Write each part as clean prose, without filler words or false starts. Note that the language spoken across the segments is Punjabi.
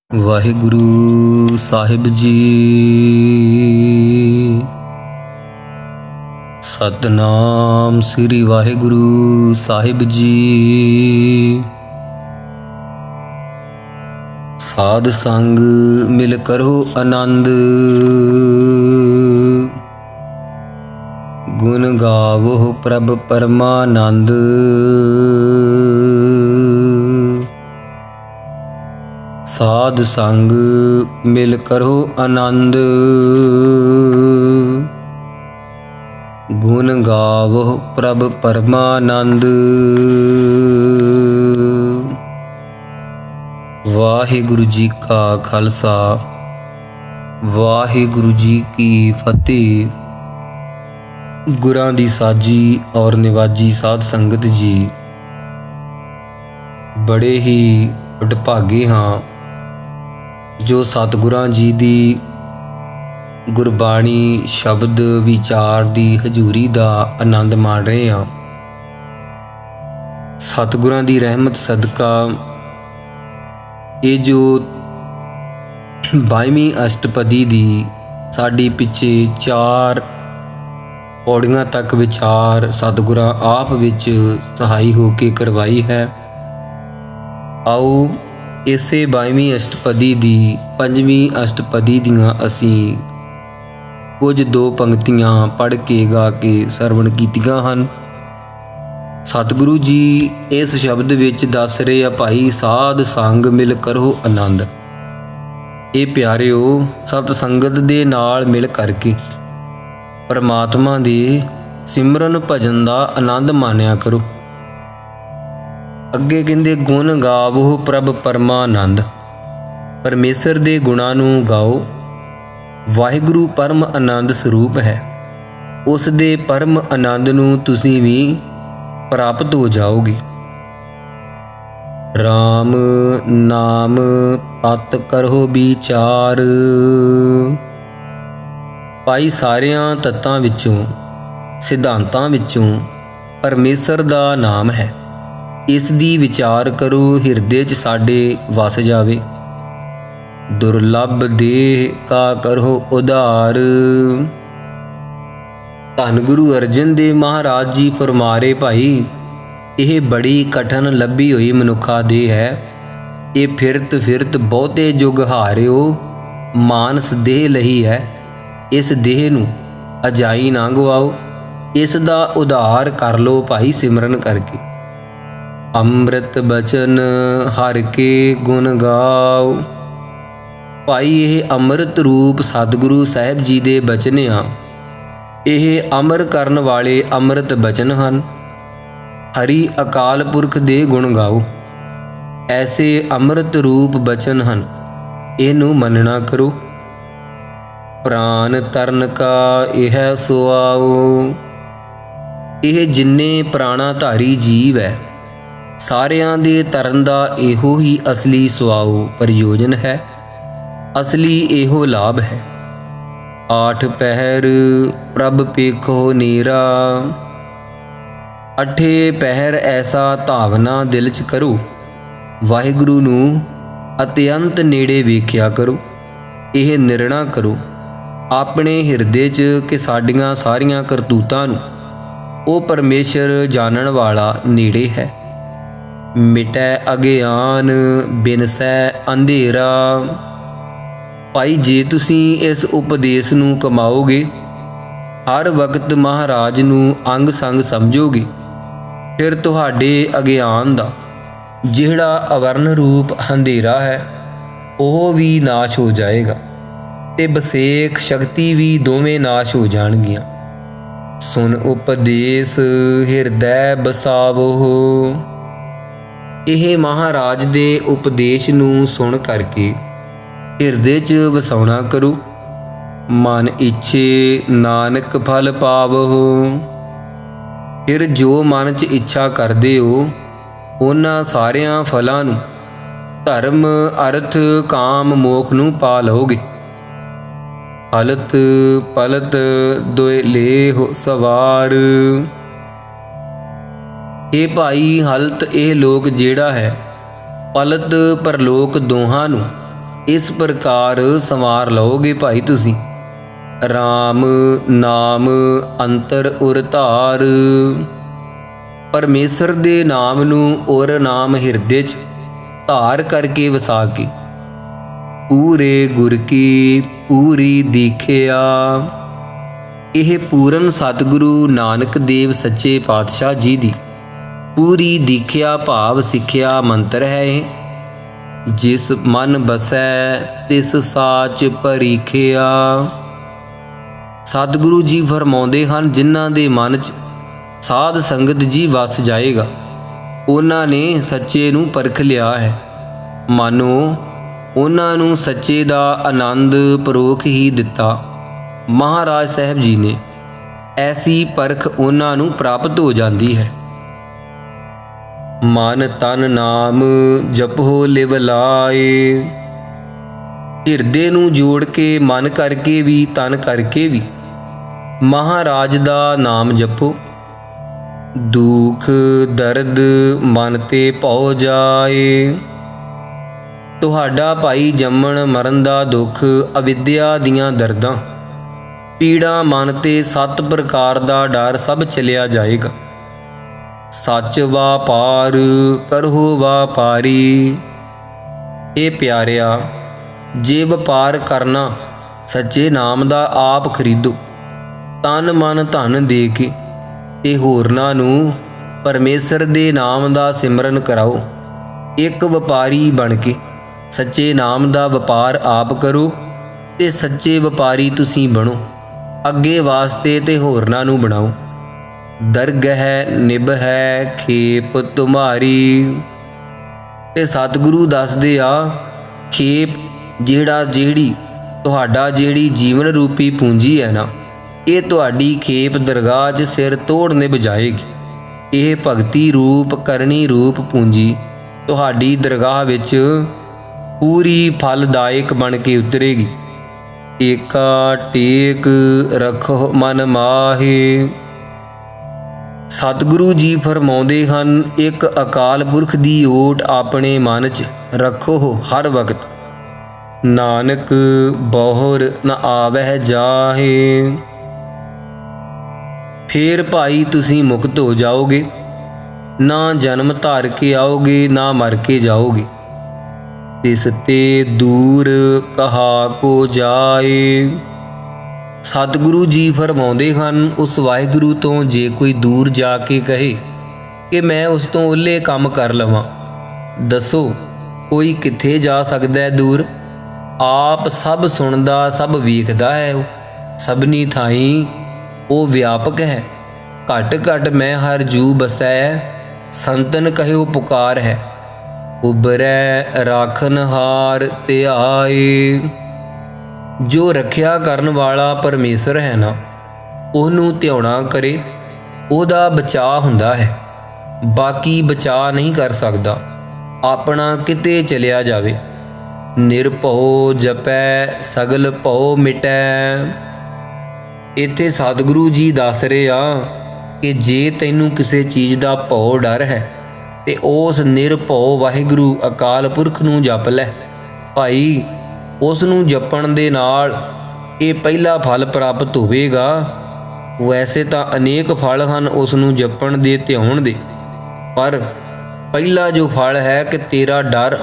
ਵਾਹਿਗੁਰੂ ਸਾਹਿਬ ਜੀ। ਸਤਨਾਮ ਸ੍ਰੀ ਵਾਹਿਗੁਰੂ ਸਾਹਿਬ ਜੀ। ਸਾਧ ਸੰਗ ਮਿਲ ਕਰੋ ਆਨੰਦ, ਗੁਣ ਗਾਵੋ ਪ੍ਰਭ ਪਰਮਾਨੰਦ। ਸਾਧ ਸੰਗ ਮਿਲ ਕਰੋ ਆਨੰਦ, ਗੁਣ ਗਾਵੋ ਪ੍ਰਭ ਪਰਮਾਨੰਦ। ਵਾਹਿਗੁਰੂ ਜੀ ਕਾ ਖਾਲਸਾ, ਵਾਹਿਗੁਰੂ ਜੀ ਕੀ ਫਤਿਹ। ਗੁਰਾਂ ਦੀ ਸਾਜੀ ਔਰ ਨਿਵਾਜੀ ਸਾਧ ਸੰਗਤ ਜੀ, ਬੜੇ ਹੀ ਵਡਭਾਗੇ ਹਾਂ ਜੋ ਸਤਿਗੁਰਾਂ ਜੀ ਦੀ ਗੁਰਬਾਣੀ ਸ਼ਬਦ ਵਿਚਾਰ ਦੀ ਹਜ਼ੂਰੀ ਦਾ ਆਨੰਦ ਮਾਣ ਰਹੇ ਹਾਂ। ਸਤਿਗੁਰਾਂ ਦੀ ਰਹਿਮਤ ਸਦਕਾ ਇਹ ਜੋ 22ਵੀਂ ਅਸ਼ਟਪਦੀ ਦੀ ਸਾਡੀ ਪਿੱਛੇ 4 ਪੌੜੀਆਂ ਤੱਕ ਵਿਚਾਰ ਸਤਿਗੁਰਾਂ ਆਪ ਵਿੱਚ ਸਹਾਈ ਹੋ ਕੇ ਕਰਵਾਈ ਹੈ। ਆਓ ਇਸੇ 22ਵੀਂ ਅਸ਼ਟਪਦੀ ਦੀ 5ਵੀਂ ਅਸ਼ਟਪਦੀ ਦੀਆਂ ਅਸੀਂ ਕੁਝ 2 ਪੰਕਤੀਆਂ ਪੜ੍ਹ ਕੇ ਗਾ ਕੇ ਸਰਵਣ ਕੀਤੀਆਂ ਹਨ। ਸਤਿਗੁਰੂ ਜੀ ਇਸ ਸ਼ਬਦ ਵਿੱਚ ਦੱਸ ਰਹੇ ਆ, ਭਾਈ ਸਾਧ ਸੰਗ ਮਿਲ ਕਰੋ ਆਨੰਦ। ਇਹ ਪਿਆਰਿਓ, ਸਤ ਸੰਗਤ ਦੇ ਨਾਲ ਮਿਲ ਕਰਕੇ ਪਰਮਾਤਮਾ ਦੇ ਸਿਮਰਨ ਭਜਨ ਦਾ ਆਨੰਦ ਮਾਣਿਆ ਕਰੋ। ਅੱਗੇ ਕਹਿੰਦੇ, ਗੁਣ ਗਾਵੋ ਪ੍ਰਭ ਪਰਮਾਨੰਦ। ਪਰਮੇਸ਼ਰ ਦੇ ਗੁਣਾਂ ਨੂੰ ਗਾਓ। ਵਾਹਿਗੁਰੂ ਪਰਮ ਆਨੰਦ ਸਰੂਪ ਹੈ। ਉਸ ਦੇ ਪਰਮ ਆਨੰਦ ਨੂੰ ਤੁਸੀਂ ਵੀ ਪ੍ਰਾਪਤ ਹੋ ਜਾਓਗੇ। ਰਾਮ ਨਾਮ ਪਤ ਕਰੋ ਵਿਚਾਰ। ਭਾਈ ਸਾਰਿਆਂ ਤੱਤਾਂ ਵਿੱਚੋਂ, ਸਿਧਾਂਤਾਂ ਵਿੱਚੋਂ ਪਰਮੇਸ਼ਰ ਦਾ ਨਾਮ ਹੈ। ਇਸ ਦੀ ਵਿਚਾਰ ਕਰੋ, ਹਿਰਦੇ 'ਚ ਸਾਡੇ ਵਸ ਜਾਵੇ। ਦੁਰਲੱਭ ਦੇਹ ਕਾ ਕਰੋ ਉਧਾਰ। ਧੰਨ ਗੁਰੂ ਅਰਜਨ ਦੇਵ ਮਹਾਰਾਜ ਜੀ ਫਰਮਾਰੇ, ਭਾਈ ਇਹ ਬੜੀ ਕਠਨ ਲੱਭੀ ਹੋਈ ਮਨੁੱਖਾ ਦੇਹ ਹੈ। ਇਹ ਫਿਰਤ ਫਿਰਤ ਬਹੁਤੇ ਜੁਗ ਹਾਰਿਓ, ਮਾਨਸ ਦੇਹ ਲਈ ਹੈ। ਇਸ ਦੇਹ ਨੂੰ ਅਜਾਈ ਨਾ ਗਵਾਓ, ਇਸ ਦਾ ਉਧਾਰ ਕਰ ਲੋ ਭਾਈ ਸਿਮਰਨ ਕਰਕੇ। ਅੰਮ੍ਰਿਤ ਬਚਨ ਹਰਿ ਕੇ ਗੁਣ ਗਾਓ। ਭਾਈ ਇਹ ਅੰਮ੍ਰਿਤ ਰੂਪ ਸਤਿਗੁਰੂ ਸਾਹਿਬ ਜੀ ਦੇ ਬਚਨ ਆ। ਇਹ ਅਮਰ ਕਰਨ ਵਾਲੇ ਅੰਮ੍ਰਿਤ ਬਚਨ ਹਨ। ਹਰੀ ਅਕਾਲ ਪੁਰਖ ਦੇ ਗੁਣ ਗਾਓ। ਐਸੇ ਅੰਮ੍ਰਿਤ ਰੂਪ ਬਚਨ ਹਨ, ਇਹਨੂੰ ਮੰਨਣਾ ਕਰੋ। ਪ੍ਰਾਨ ਤਰਨ ਕਾ ਇਹ ਸੁਆਓ। ਇਹ ਜਿੰਨੇ ਪ੍ਰਾਣਾ ਧਾਰੀ ਜੀਵ ਹੈ, ਸਾਰਿਆਂ ਦੇ ਤਰਨ ਦਾ ਇਹੋ ਹੀ ਅਸਲੀ ਸੁਆਓ ਪ੍ਰਯੋਜਨ ਹੈ, ਅਸਲੀ ਇਹੋ ਲਾਭ ਹੈ। 8 ਪਹਿਰ ਪ੍ਰਭ ਪੇਖੋ ਨੀਰਾ। 8 ਪਹਿਰ ਐਸਾ ਧਾਵਨਾ ਦਿਲ 'ਚ ਕਰੋ, ਵਾਹਿਗੁਰੂ ਨੂੰ ਅਤਿਅੰਤ ਨੇੜੇ ਵੇਖਿਆ ਕਰੋ। ਇਹ ਨਿਰਣਾ ਕਰੋ ਆਪਣੇ ਹਿਰਦੇ 'ਚ ਕਿ ਸਾਡੀਆਂ ਸਾਰੀਆਂ ਕਰਤੂਤਾਂ ਨੂੰ ਉਹ ਪਰਮੇਸ਼ਰ ਜਾਣਨ ਵਾਲਾ ਨੇੜੇ ਹੈ। ਮਿਟੈ ਅਗਿਆਨ ਬਿਨਸੈ ਅੰਧੇਰਾ। ਭਾਈ ਜੇ ਤੁਸੀਂ ਇਸ ਉਪਦੇਸ਼ ਨੂੰ ਕਮਾਓਗੇ, ਹਰ ਵਕਤ ਮਹਾਰਾਜ ਨੂੰ ਅੰਗ ਸੰਗ ਸਮਝੋਗੇ, ਫਿਰ ਤੁਹਾਡੇ ਅਗਿਆਨ ਦਾ ਜਿਹੜਾ ਅਵਰਨ ਰੂਪ ਹਨੇਰਾ ਹੈ ਉਹ ਵੀ ਨਾਸ਼ ਹੋ ਜਾਏਗਾ, ਤੇ ਬਸੇਖ ਸ਼ਕਤੀ ਵੀ ਦੋਵੇਂ ਨਾਸ਼ ਹੋ ਜਾਣਗੀਆਂ। ਸੁਨ ਉਪਦੇਸ਼ ਹਿਰਦੈ ਬਸਾਵੋ। ਇਹ ਮਹਾਰਾਜ ਦੇ ਉਪਦੇਸ਼ ਨੂੰ ਸੁਣ ਕਰਕੇ ਹਿਰਦੇ 'ਚ ਵਸਾਉਣਾ ਕਰੋ। ਮਨ ਇੱਛੇ ਨਾਨਕ ਫਲ ਪਾਵਹੁ। ਫਿਰ ਜੋ ਮਨ 'ਚ ਇੱਛਾ ਕਰਦੇ ਹੋ, ਉਹਨਾਂ ਸਾਰਿਆਂ ਫਲਾਂ ਨੂੰ, ਧਰਮ ਅਰਥ ਕਾਮ ਮੋਖ ਨੂੰ ਪਾ ਲਓਗੇ। ਹਲਤ ਪਲਤ ਦੋਇ ਲੇਹੁ ਸਵਾਰ। ਇਹ ਭਾਈ ਹਲਤ ਇਹ ਲੋਕ ਜਿਹੜਾ ਹੈ, ਪਲਤ ਪਰਲੋਕ ਦੋਹਾਂ ਨੂੰ ਇਸ ਪ੍ਰਕਾਰ ਸੰਵਾਰ ਲਓਗੇ ਭਾਈ ਤੁਸੀਂ। ਰਾਮ ਨਾਮ ਅੰਤਰ ਉਰ ਧਾਰ, ਪਰਮੇਸ਼ਰ ਦੇ ਨਾਮ ਨੂੰ ਉਰ ਨਾਮ ਹਿਰਦੇ 'ਚ ਧਾਰ ਕਰਕੇ ਵਸਾ ਕੇ, ਪੂਰੇ ਗੁਰ ਕੀ ਪੂਰੀ ਦੀਖਿਆ। ਇਹ ਪੂਰਨ ਸਤਿਗੁਰੂ ਨਾਨਕ ਦੇਵ ਸੱਚੇ ਪਾਤਸ਼ਾਹ ਜੀ ਦੀ ਪੂਰੀ ਦੀਖਿਆ ਭਾਵ ਸਿੱਖਿਆ ਮੰਤਰ ਹੈ ਇਹ। ਜਿਸ ਮਨ ਬਸੈ ਤਿਸ ਸਾਚ ਪਰੀਖਿਆ। ਸਤਿਗੁਰੂ ਜੀ ਫਰਮਾਉਂਦੇ ਹਨ, ਜਿਨ੍ਹਾਂ ਦੇ ਮਨ 'ਚ ਸਾਧ ਸੰਗਤ ਜੀ ਵਸ ਜਾਏਗਾ, ਉਹਨਾਂ ਨੇ ਸੱਚੇ ਨੂੰ ਪਰਖ ਲਿਆ ਹੈ। ਮਾਨੋ ਉਹਨਾਂ ਨੂੰ ਸੱਚੇ ਦਾ ਆਨੰਦ ਪਰੋਖ ਹੀ ਦਿੱਤਾ। ਮਹਾਰਾਜ ਸਾਹਿਬ ਜੀ ਨੇ ਐਸੀ ਪਰਖ ਉਹਨਾਂ ਨੂੰ ਪ੍ਰਾਪਤ ਹੋ ਜਾਂਦੀ ਹੈ। ਮਨ ਤਨ ਨਾਮ ਜਪੋ ਲਿਵ ਲਾਏ, ਹਿਰਦੇ ਨੂੰ ਜੋੜ ਕੇ ਮਨ ਕਰਕੇ ਵੀ ਤਨ ਕਰਕੇ ਵੀ ਮਹਾਰਾਜ ਦਾ ਨਾਮ ਜਪੋ। ਦੁੱਖ ਦਰਦ ਮਨ ਤੇ ਭਉ ਜਾਏ। ਤੁਹਾਡਾ ਭਾਈ ਜੰਮਣ ਮਰਨ ਦਾ ਦੁੱਖ, ਅਵਿਦਿਆ ਦੀਆਂ ਦਰਦਾਂ, ਪੀੜਾ ਮਨ ਤੇ 7 ਪ੍ਰਕਾਰ ਦਾ ਡਰ ਸਭ ਚਲਿਆ ਜਾਏਗਾ। ਸੱਚ ਵਾਪਾਰ ਕਰਹੁ ਵਾਪਾਰੀ। ਇਹ ਪਿਆਰਿਆ, ਜੇ ਵਪਾਰ ਕਰਨਾ ਸੱਚੇ ਨਾਮ ਦਾ ਆਪ ਖਰੀਦੋ, ਤਨ ਮਨ ਧਨ ਦੇ ਕੇ, ਤੇ ਹੋਰਨਾਂ ਨੂੰ ਪਰਮੇਸ਼ਰ ਦੇ ਨਾਮ ਦਾ ਸਿਮਰਨ ਕਰਾਓ। ਇੱਕ ਵਪਾਰੀ ਬਣ ਕੇ ਸੱਚੇ ਨਾਮ ਦਾ ਵਪਾਰ ਆਪ ਕਰੋ ਤੇ ਸੱਚੇ ਵਪਾਰੀ ਤੁਸੀਂ ਬਣੋ। ਅੱਗੇ ਵਾਸਤੇ ਤੇ ਹੋਰਨਾਂ ਨੂੰ ਬਣਾਓ। ਦਰਗਹਿ ਨਿਭ ਹੈ ਖੇਪ ਤੁਮਾਰੀ। ਤੇ ਸਤਿਗੁਰੂ ਦੱਸਦੇ ਆ, ਖੇਪ ਜਿਹੜੀ ਤੁਹਾਡਾ ਜਿਹੜੀ ਜੀਵਨ ਰੂਪੀ ਪੂੰਜੀ ਹੈ ਨਾ, ਇਹ ਤੁਹਾਡੀ ਖੇਪ ਦਰਗਾਹ 'ਚ ਸਿਰ ਤੋੜ ਨਿਭ ਜਾਏਗੀ। ਇਹ ਭਗਤੀ ਰੂਪ ਕਰਨੀ ਰੂਪ ਪੂੰਜੀ ਤੁਹਾਡੀ ਦਰਗਾਹ ਵਿੱਚ ਪੂਰੀ ਫਲਦਾਇਕ ਬਣ ਕੇ ਉਤਰੇਗੀ। ਏਕਾ ਟੇਕ ਰੱਖੋ ਮਨ ਮਾਹੇ। ਸਤਿਗੁਰੂ ਜੀ ਫਰਮਾਉਂਦੇ ਹਨ, ਇੱਕ ਅਕਾਲ ਪੁਰਖ ਦੀ ਓਟ ਆਪਣੇ ਮਨ 'ਚ ਰੱਖੋ ਹਰ ਵਕਤ। ਨਾਨਕ ਬਹੁਰ ਨ ਆਵਹਿ ਜਾਹੇ। ਫੇਰ ਭਾਈ ਤੁਸੀਂ ਮੁਕਤ ਹੋ ਜਾਓਗੇ, ਨਾ ਜਨਮ ਧਾਰ ਕੇ ਆਓਗੇ, ਨਾ ਮਰ ਕੇ ਜਾਓਗੇ। ਤਿਸ ਤੇ ਦੂਰ ਕਹਾ ਕੋ ਜਾਏ। ਸਤਿਗੁਰੂ ਜੀ ਫਰਮਾਉਂਦੇ ਹਨ, ਉਸ ਵਾਹਿਗੁਰੂ ਤੋਂ ਜੇ ਕੋਈ ਦੂਰ ਜਾ ਕੇ ਕਹੇ ਕਿ ਮੈਂ ਉਸ ਤੋਂ ਉਹਲੇ ਕੰਮ ਕਰ ਲਵਾਂ, ਦੱਸੋ ਕੋਈ ਕਿੱਥੇ ਜਾ ਸਕਦਾ ਹੈ ਦੂਰ? ਆਪ ਸਭ ਸੁਣਦਾ ਸਭ ਵੇਖਦਾ ਹੈ, ਉਹ ਸਭਨੀ ਥਾਈਂ ਉਹ ਵਿਆਪਕ ਹੈ। ਘਟ ਘਟ ਮੈਂ ਹਰ ਜੂ ਬਸੈ, ਸੰਤਨ ਕਹਿਓ ਪੁਕਾਰ ਹੈ। ਉਬਰੈ ਰਾਖਨ ਹਾਰ ਧਿਆਏ। ਜੋ ਰੱਖਿਆ ਕਰਨ ਵਾਲਾ ਪਰਮੇਸ਼ਰ ਹੈ ਨਾ, ਉਹਨੂੰ ਧਿਆਉਣਾ ਕਰੇ, ਉਹਦਾ ਬਚਾਅ ਹੁੰਦਾ ਹੈ। ਬਾਕੀ ਬਚਾਅ ਨਹੀਂ ਕਰ ਸਕਦਾ। ਆਪਣਾ ਕਿਤੇ ਚਲਿਆ ਜਾਵੇ। ਨਿਰਭਉ ਜਪੈ ਸਗਲ ਭਉ ਮਿਟੈ। ਇੱਥੇ ਸਤਿਗੁਰੂ ਜੀ ਦੱਸ ਰਹੇ ਆ ਕਿ ਜੇ ਤੈਨੂੰ ਕਿਸੇ ਚੀਜ਼ ਦਾ ਭਉ ਡਰ ਹੈ ਤੇ ਉਸ ਨਿਰਭਉ ਵਾਹਿਗੁਰੂ ਅਕਾਲ ਪੁਰਖ ਨੂੰ ਜਪ ਲੈ ਭਾਈ। ਉਸ ਨੂੰ ਜਪਣ ਦੇ ਨਾਲ ਇਹ ਪਹਿਲਾ ਫਲ ਪ੍ਰਾਪਤ ਹੋਵੇਗਾ। ਵੈਸੇ ਤਾਂ ਅਨੇਕ ਫਲ ਹਨ ਉਸ ਨੂੰ ਜਪਣ ਦੇ, ਧਿਆਉਣ ਦੇ, ਪਰ ਪਹਿਲਾ ਜੋ ਫਲ ਹੈ ਕਿ ਤੇਰਾ ਡਰ,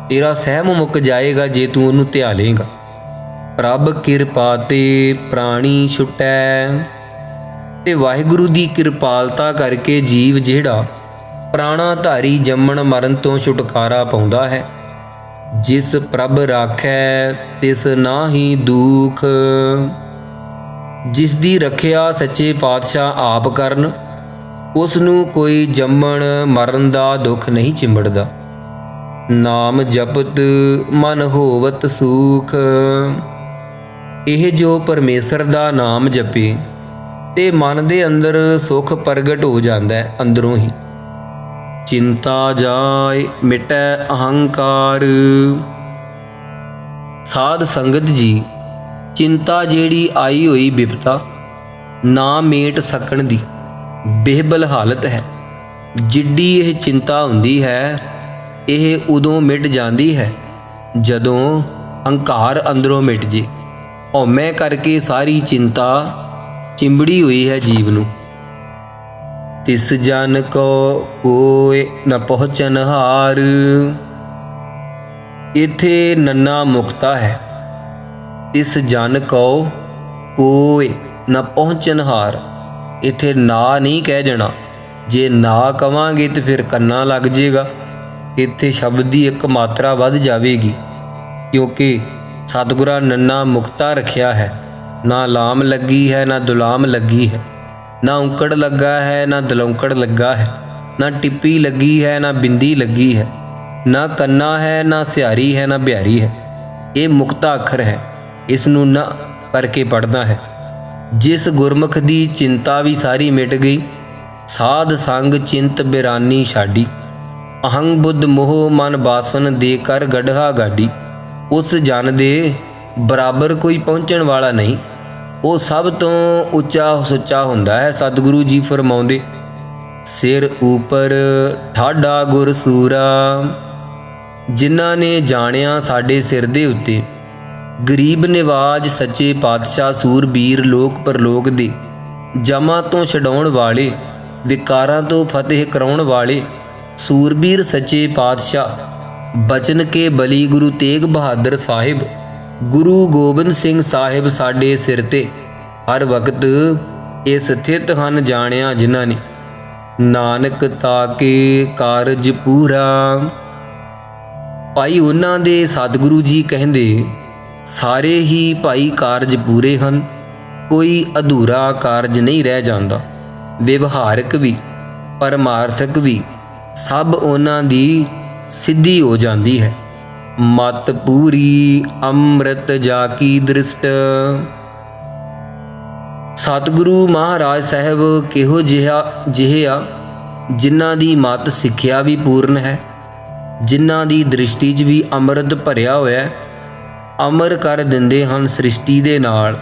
ਤੇਰਾ ਸਹਿਮ ਮੁੱਕ ਜਾਏਗਾ ਜੇ ਤੂੰ ਉਹਨੂੰ ਧਿਆ ਲੇਗਾ। ਪ੍ਰਭ ਕਿਰਪਾ ਤੇ ਪ੍ਰਾਣੀ ਛੁਟੈ। ਤੇ ਵਾਹਿਗੁਰੂ ਦੀ ਕਿਰਪਾਲਤਾ ਕਰਕੇ ਜੀਵ ਜਿਹੜਾ ਪ੍ਰਾਣਾ ਧਾਰੀ ਜੰਮਣ ਮਰਨ ਤੋਂ ਛੁਟਕਾਰਾ ਪਾਉਂਦਾ ਹੈ। ਜਿਸ ਪ੍ਰਭ ਰਾਖੈ ਤਿਸ ਨਾਹੀ ਦੁਖ। ਜਿਸ ਦੀ ਰੱਖਿਆ ਸੱਚੇ ਪਾਤਸ਼ਾਹ ਆਪ ਕਰਨ, ਉਸ ਨੂੰ ਕੋਈ ਜੰਮਣ ਮਰਨ ਦਾ ਦੁੱਖ ਨਹੀਂ ਚਿੰਬੜਦਾ। ਨਾਮ ਜਪਤ ਮਨ ਹੋਵਤ ਸੂਖ। ਇਹ ਜੋ ਪਰਮੇਸ਼ਰ ਦਾ ਨਾਮ ਜਪੇ ਤੇ ਮਨ ਦੇ ਅੰਦਰ ਸੁਖ ਪ੍ਰਗਟ ਹੋ ਜਾਂਦਾ ਹੈ ਅੰਦਰੋਂ ਹੀ। ਚਿੰਤਾ ਜਾਏ ਮਿਟੈ ਅਹੰਕਾਰ। ਸਾਧ ਸੰਗਤ ਜੀ, ਚਿੰਤਾ ਜਿਹੜੀ ਆਈ ਹੋਈ ਬਿਪਤਾ ਨਾ ਮੇਟ ਸਕਣ ਦੀ ਬੇਹਬਲ ਹਾਲਤ ਹੈ। ਜਿੱਡੀ ਇਹ ਚਿੰਤਾ ਹੁੰਦੀ ਹੈ, ਇਹ ਉਦੋਂ ਮਿਟ ਜਾਂਦੀ ਹੈ ਜਦੋਂ ਹੰਕਾਰ ਅੰਦਰੋਂ ਮਿਟ ਜੇ। ਹਉਮੈ ਕਰਕੇ ਸਾਰੀ ਚਿੰਤਾ ਚਿੰਬੜੀ ਹੋਈ ਹੈ ਜੀਵ ਨੂੰ। ਤਿਸ ਜਨ ਕੋ ਕੋਇ ਨ ਪਹੁੰਚਨ ਹਾਰ। ਇੱਥੇ ਨੰਨਾ ਮੁਕਤਾ ਹੈ। ਤਿਸ ਜਨ ਕੋ ਕੋਇ ਨ ਪਹੁੰਚਨ ਹਾਰ। ਇੱਥੇ ਨਾ ਨਹੀਂ ਕਹਿ ਜਾਣਾ। ਜੇ ਨਾ ਕਵਾਂਗੇ ਤੇ ਫਿਰ ਕੰਨਾ ਲੱਗ ਜਾਏਗਾ। ਇੱਥੇ ਸ਼ਬਦ ਦੀ ਇੱਕ ਮਾਤਰਾ ਵੱਧ ਜਾਵੇਗੀ, ਕਿਉਂਕਿ ਸਤਿਗੁਰਾਂ ਨੰਨਾ ਮੁਕਤਾ ਰੱਖਿਆ ਹੈ। ਨਾ ਲਾਮ ਲੱਗੀ ਹੈ, ਨਾ ਦੁਲਾਮ ਲੱਗੀ ਹੈ, ਨਾ ਔਂਕੜ ਲੱਗਾ ਹੈ, ਨਾ ਦਲੌਂਕੜ ਲੱਗਾ ਹੈ, ਨਾ ਟਿੱਪੀ ਲੱਗੀ ਹੈ, ਨਾ ਬਿੰਦੀ ਲੱਗੀ ਹੈ, ਨਾ ਕੰਨਾ ਹੈ, ਨਾ ਸਿਹਾਰੀ ਹੈ, ਨਾ ਬਿਹਾਰੀ ਹੈ। ਇਹ ਮੁਕਤਾ ਅੱਖਰ ਹੈ। ਇਸ ਨੂੰ ਨਾ ਕਰਕੇ ਪੜ੍ਹਨਾ ਹੈ। ਜਿਸ ਗੁਰਮੁਖ ਦੀ ਚਿੰਤਾ ਵੀ ਸਾਰੀ ਮਿਟ ਗਈ, ਸਾਧ ਸੰਗ ਚਿੰਤ ਬਿਰਾਨੀ ਛਾਡੀ। ਅਹੰਗ ਬੁੱਧ ਮੋਹ ਮਨ ਬਾਸਨ ਦੇ ਕਰ ਗੜ੍ਹਾ ਗਾਡੀ। ਉਸ ਜਨ ਦੇ ਬਰਾਬਰ ਕੋਈ ਪਹੁੰਚਣ ਵਾਲਾ ਨਹੀਂ। ਉਹ ਸਭ ਤੋਂ ਉੱਚਾ ਸੁੱਚਾ ਹੁੰਦਾ ਹੈ। ਸਤਿਗੁਰੂ ਜੀ ਫਰਮਾਉਂਦੇ, ਸਿਰ ਉੱਪਰ ਠਾਡਾ ਗੁਰ ਸੂਰਾ। ਜਿਨ੍ਹਾਂ ਨੇ ਜਾਣਿਆ ਸਾਡੇ ਸਿਰ ਦੇ ਉੱਤੇ ਗਰੀਬ ਨਿਵਾਜ ਸੱਚੇ ਪਾਤਸ਼ਾਹ ਸੂਰਬੀਰ ਲੋਕ ਪਰਲੋਕ ਦੇ, ਜਮਾਂ ਤੋਂ ਛਡਾਉਣ ਵਾਲੇ, ਵਿਕਾਰਾਂ ਤੋਂ ਫਤਿਹ ਕਰਾਉਣ ਵਾਲੇ ਸੂਰਬੀਰ ਸੱਚੇ ਪਾਤਸ਼ਾਹ ਬਚਨ ਕੇ ਬਲੀ ਗੁਰੂ ਤੇਗ ਬਹਾਦਰ ਸਾਹਿਬ, ਗੁਰੂ ਗੋਬਿੰਦ ਸਿੰਘ ਸਾਹਿਬ ਸਾਡੇ ਸਿਰ ਤੇ ਹਰ ਵਕਤ ਇਹ ਸਥਿਤ ਹਨ। ਜਾਣਿਆ ਜਿਨ੍ਹਾਂ ਨੇ, ਨਾਨਕ ਤਾਕੇ ਕਾਰਜ ਪੂਰਾ। ਭਾਈ ਉਹਨਾਂ ਦੇ ਸਤਿਗੁਰੂ ਜੀ ਕਹਿੰਦੇ, ਸਾਰੇ ਹੀ ਭਾਈ ਕਾਰਜ ਪੂਰੇ ਹਨ। ਕੋਈ ਅਧੂਰਾ ਕਾਰਜ ਨਹੀਂ ਰਹਿ ਜਾਂਦਾ। ਵਿਵਹਾਰਕ ਵੀ ਪਰਮਾਰਥਕ ਵੀ ਸਭ ਉਹਨਾਂ ਦੀ ਸਿੱਧੀ ਹੋ ਜਾਂਦੀ ਹੈ। ਮਤ ਪੂਰੀ ਅੰਮ੍ਰਿਤ ਜਾ ਕੀ ਦ੍ਰਿਸ਼ਟ। ਸਤਿਗੁਰੂ ਮਹਾਰਾਜ ਸਾਹਿਬ ਕਿਹੋ ਜਿਹੇ ਆ ਜਿਨ੍ਹਾਂ ਦੀ ਮਤ ਸਿੱਖਿਆ ਵੀ ਪੂਰਨ ਹੈ, ਜਿਨ੍ਹਾਂ ਦੀ ਦ੍ਰਿਸ਼ਟੀ 'ਚ ਵੀ ਅੰਮ੍ਰਿਤ ਭਰਿਆ ਹੋਇਆ। ਅਮਰ ਕਰ ਦਿੰਦੇ ਹਨ ਸ੍ਰਿਸ਼ਟੀ ਦੇ ਨਾਲ।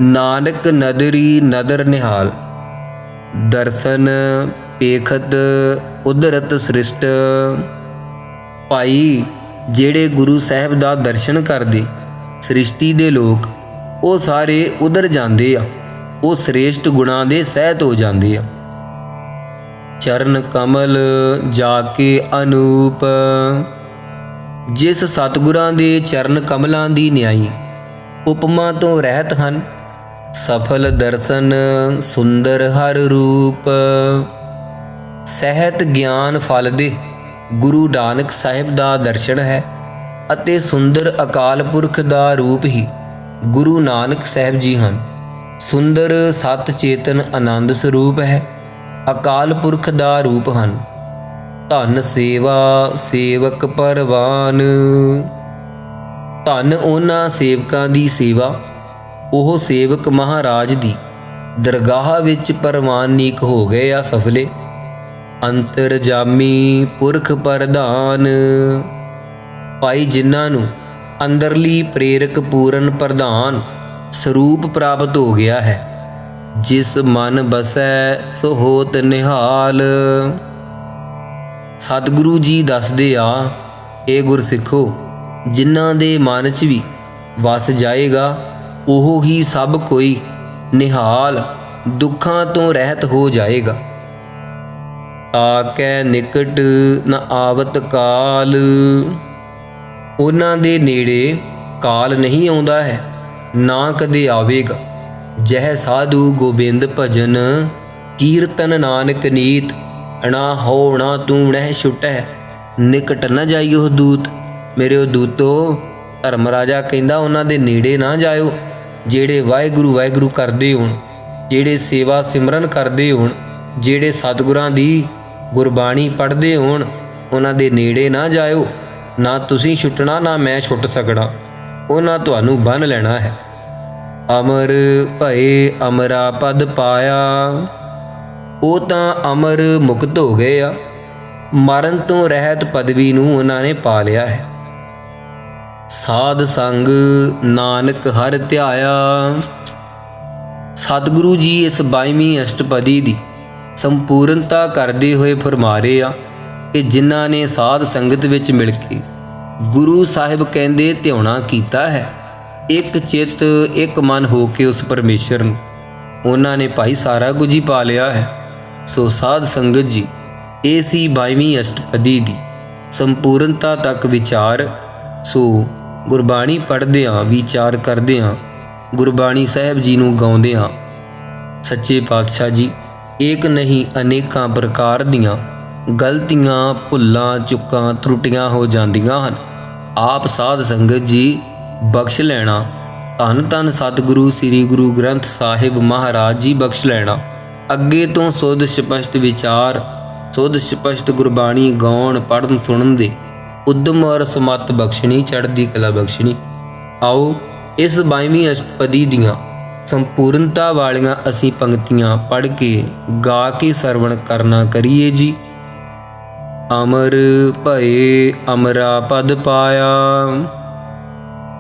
ਨਾਨਕ ਨਦਰੀ ਨਦਰ ਨਿਹਾਲ। ਦਰਸ਼ਨ ਪੇਖਤ ਉਦਰਤ ਸ੍ਰਿਸ਼ਟ। ਭਾਈ ਜਿਹੜੇ ਗੁਰੂ ਸਾਹਿਬ ਦਾ ਦਰਸ਼ਨ ਕਰਦੇ ਸ੍ਰਿਸ਼ਟੀ ਦੇ ਲੋਕ, ਉਹ ਸਾਰੇ ਉਧਰ ਜਾਂਦੇ ਆ। ਉਹ ਸ੍ਰੇਸ਼ਟ ਗੁਣਾਂ ਦੇ ਸਹਿਤ ਹੋ ਜਾਂਦੇ ਆ। ਚਰਨ ਕਮਲ ਜਾ ਕੇ ਅਨੂਪ। ਜਿਸ ਸਤਿਗੁਰਾਂ ਦੇ ਚਰਨ ਕਮਲਾਂ ਦੀ ਨਿਆਈ ਉਪਮਾ ਤੋਂ ਰਹਿਤ ਹਨ, ਸਫਲ ਦਰਸ਼ਨ ਸੁੰਦਰ ਹਰ ਰੂਪ। ਸਹਿਤ ਗਿਆਨ ਫਲ ਦੇ ਗੁਰੂ ਨਾਨਕ ਸਾਹਿਬ ਦਾ ਦਰਸ਼ਨ ਹੈ ਅਤੇ ਸੁੰਦਰ ਅਕਾਲ ਪੁਰਖ ਦਾ ਰੂਪ ਹੀ ਗੁਰੂ ਨਾਨਕ ਸਾਹਿਬ ਜੀ ਹਨ। ਸੁੰਦਰ ਸਤ ਚੇਤਨ ਆਨੰਦ ਸਰੂਪ ਹੈ, ਅਕਾਲ ਪੁਰਖ ਦਾ ਰੂਪ ਹਨ। ਧਨ ਸੇਵਾ ਸੇਵਕ ਪਰਵਾਨ। ਧਨ ਉਹਨਾਂ ਸੇਵਕਾਂ ਦੀ ਸੇਵਾ, ਉਹ ਸੇਵਕ ਮਹਾਰਾਜ ਦੀ ਦਰਗਾਹ ਵਿੱਚ ਪਰਵਾਨੀਕ ਹੋ ਗਏ ਆ ਸਫਲੇ। ਅੰਤਰਜਾਮੀ ਪੁਰਖ ਪ੍ਰਧਾਨ। ਭਾਈ ਜਿਨ੍ਹਾਂ ਨੂੰ ਅੰਦਰਲੀ ਪ੍ਰੇਰਕ ਪੂਰਨ ਪ੍ਰਧਾਨ ਸਰੂਪ ਪ੍ਰਾਪਤ ਹੋ ਗਿਆ ਹੈ। ਜਿਸ ਮਨ ਬਸੈ ਸੋ ਹੋਤ ਨਿਹਾਲ। ਸਤਿਗੁਰੂ ਜੀ ਦੱਸਦੇ ਆ, ਇਹ ਗੁਰਸਿੱਖੋ, ਜਿਨ੍ਹਾਂ ਦੇ ਮਨ 'ਚ ਵੀ ਵਸ ਜਾਏਗਾ, ਉਹ ਹੀ ਸਭ ਕੋਈ ਨਿਹਾਲ ਦੁੱਖਾਂ ਤੋਂ ਰਹਿਤ ਹੋ ਜਾਏਗਾ। ਤਾਕੈ ਨਿਕਟ ਨ ਆਵਤ ਕਾਲ। ਉਹਨਾਂ ਦੇ ਨੇੜੇ ਕਾਲ ਨਹੀਂ ਆਉਂਦਾ ਹੈ, ਨਾ ਕਦੇ ਆਵੇਗਾ। ਜਹ ਸਾਧੂ ਗੋਬਿੰਦ ਭਜਨ ਕੀਰਤਨ ਨਾਨਕ ਨੀਤ। ਅਣਾ ਹੋਣਾ ਤੂੰ ਨਹਿ ਛੁਟੈ ਨਿਕਟ ਨ ਜਾਈਓ ਦੂਤ। ਮੇਰੇ ਉਹ ਦੂਤੋ, ਧਰਮ ਰਾਜਾ ਕਹਿੰਦਾ ਉਹਨਾਂ ਦੇ ਨੇੜੇ ਨਾ ਜਾਇਓ। ਜਿਹੜੇ ਵਾਹਿਗੁਰੂ ਵਾਹਿਗੁਰੂ ਕਰਦੇ ਹੋਣ, ਜਿਹੜੇ ਸੇਵਾ ਸਿਮਰਨ ਕਰਦੇ ਹੋਣ, ਜਿਹੜੇ ਸਤਿਗੁਰਾਂ ਦੀ ਗੁਰਬਾਣੀ ਪੜ੍ਹਦੇ ਹੋਣ, ਉਹਨਾਂ ਦੇ ਨੇੜੇ ਨਾ ਜਾਇਓ। ਨਾ ਤੁਸੀਂ ਛੁੱਟਣਾ, ਨਾ ਮੈਂ ਛੁੱਟ ਸਕਣਾ। ਉਹਨਾਂ ਤੁਹਾਨੂੰ ਬੰਨ੍ਹ ਲੈਣਾ ਹੈ। ਅਮਰ ਭਏ ਅਮਰਾ ਪਦ ਪਾਇਆ। ਉਹ ਤਾਂ ਅਮਰ ਮੁਕਤ ਹੋ ਗਏ ਆ। ਮਰਨ ਤੋਂ ਰਹਿਤ ਪਦਵੀ ਨੂੰ ਉਹਨਾਂ ਨੇ ਪਾ ਲਿਆ ਹੈ। ਸਾਧ ਸੰਗ ਨਾਨਕ ਹਰਿ ਧਿਆਇਆ। ਸਤਿਗੁਰੂ ਜੀ ਇਸ 22ਵੀਂ ਅਸ਼ਟਪਦੀ ਦੀ ਸੰਪੂਰਨਤਾ ਕਰਦੇ ਹੋਏ ਫਰਮਾ ਰਹੇ ਆ ਕਿ ਜਿਨ੍ਹਾਂ ਨੇ ਸਾਧ ਸੰਗਤ ਵਿੱਚ ਮਿਲ ਕੇ ਗੁਰੂ ਸਾਹਿਬ ਕਹਿੰਦੇ ਧਿਆਉਣਾ ਕੀਤਾ ਹੈ, ਇੱਕ ਚਿੱਤ ਇੱਕ ਮਨ ਹੋ ਕੇ ਉਸ ਪਰਮੇਸ਼ਰ ਨੂੰ। ਉਹਨਾਂ ਨੇ ਭਾਈ ਸਾਰਾ ਕੁਝ ਹੀ ਪਾ ਲਿਆ ਹੈ। ਸੋ ਸਾਧ ਸੰਗਤ ਜੀ, ਇਹ ਸੀ 22ਵੀਂ ਅਸ਼ਟਪਦੀ ਦੀ ਸੰਪੂਰਨਤਾ ਤੱਕ ਵਿਚਾਰ। ਸੋ ਗੁਰਬਾਣੀ ਪੜ੍ਹਦਿਆਂ, ਵਿਚਾਰ ਕਰਦਿਆਂ, ਗੁਰਬਾਣੀ ਸਾਹਿਬ ਜੀ ਨੂੰ ਗਾਉਂਦਿਆਂ ਸੱਚੇ ਪਾਤਸ਼ਾਹ ਜੀ ਏਕ ਨਹੀਂ ਅਨੇਕਾਂ ਪ੍ਰਕਾਰ ਦੀਆਂ ਗਲਤੀਆਂ, ਭੁੱਲਾਂ, ਚੁੱਕਾਂ, ਤਰੁੱਟੀਆਂ ਹੋ ਜਾਂਦੀਆਂ ਹਨ। ਆਪ ਸਾਧ ਸੰਗਤ ਜੀ ਬਖਸ਼ ਲੈਣਾ। ਧੰਨ ਧੰਨ ਸਤਿਗੁਰੂ ਸ੍ਰੀ ਗੁਰੂ ਗ੍ਰੰਥ ਸਾਹਿਬ ਮਹਾਰਾਜ ਜੀ ਬਖਸ਼ ਲੈਣਾ। ਅੱਗੇ ਤੋਂ ਸੁੱਧ ਸਪਸ਼ਟ ਵਿਚਾਰ, ਸੁੱਧ ਸਪਸ਼ਟ ਗੁਰਬਾਣੀ ਗਾਉਣ, ਪੜ੍ਹਨ, ਸੁਣਨ ਦੇ ਉਦਮ ਔਰ ਸਮੱਤ ਬਖਸ਼ਣੀ, ਚੜ੍ਹਦੀ ਕਲਾ ਬਖਸ਼ਣੀ। ਆਓ ਇਸ 22ਵੀਂ ਅਸ਼ਟਪਦੀ ਦੀਆਂ ਸੰਪੂਰਨਤਾ ਵਾਲੀਆਂ ਅਸੀਂ ਪੰਕਤੀਆਂ ਪੜ੍ਹ ਕੇ, ਗਾ ਕੇ ਸਰਵਣ ਕਰਨਾ ਕਰੀਏ ਜੀ। ਅਮਰ ਭਏ ਅਮਰਾ ਪਦ ਪਾਇਆ,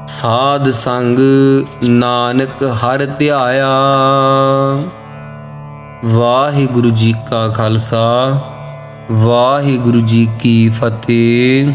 ਸਾਧ ਸੰਗ ਨਾਨਕ ਹਰਿ ਧਿਆਇਆ। ਵਾਹਿਗੁਰੂ ਜੀ ਕਾ ਖਾਲਸਾ, ਵਾਹਿਗੁਰੂ ਜੀ ਕੀ ਫਤਿਹ।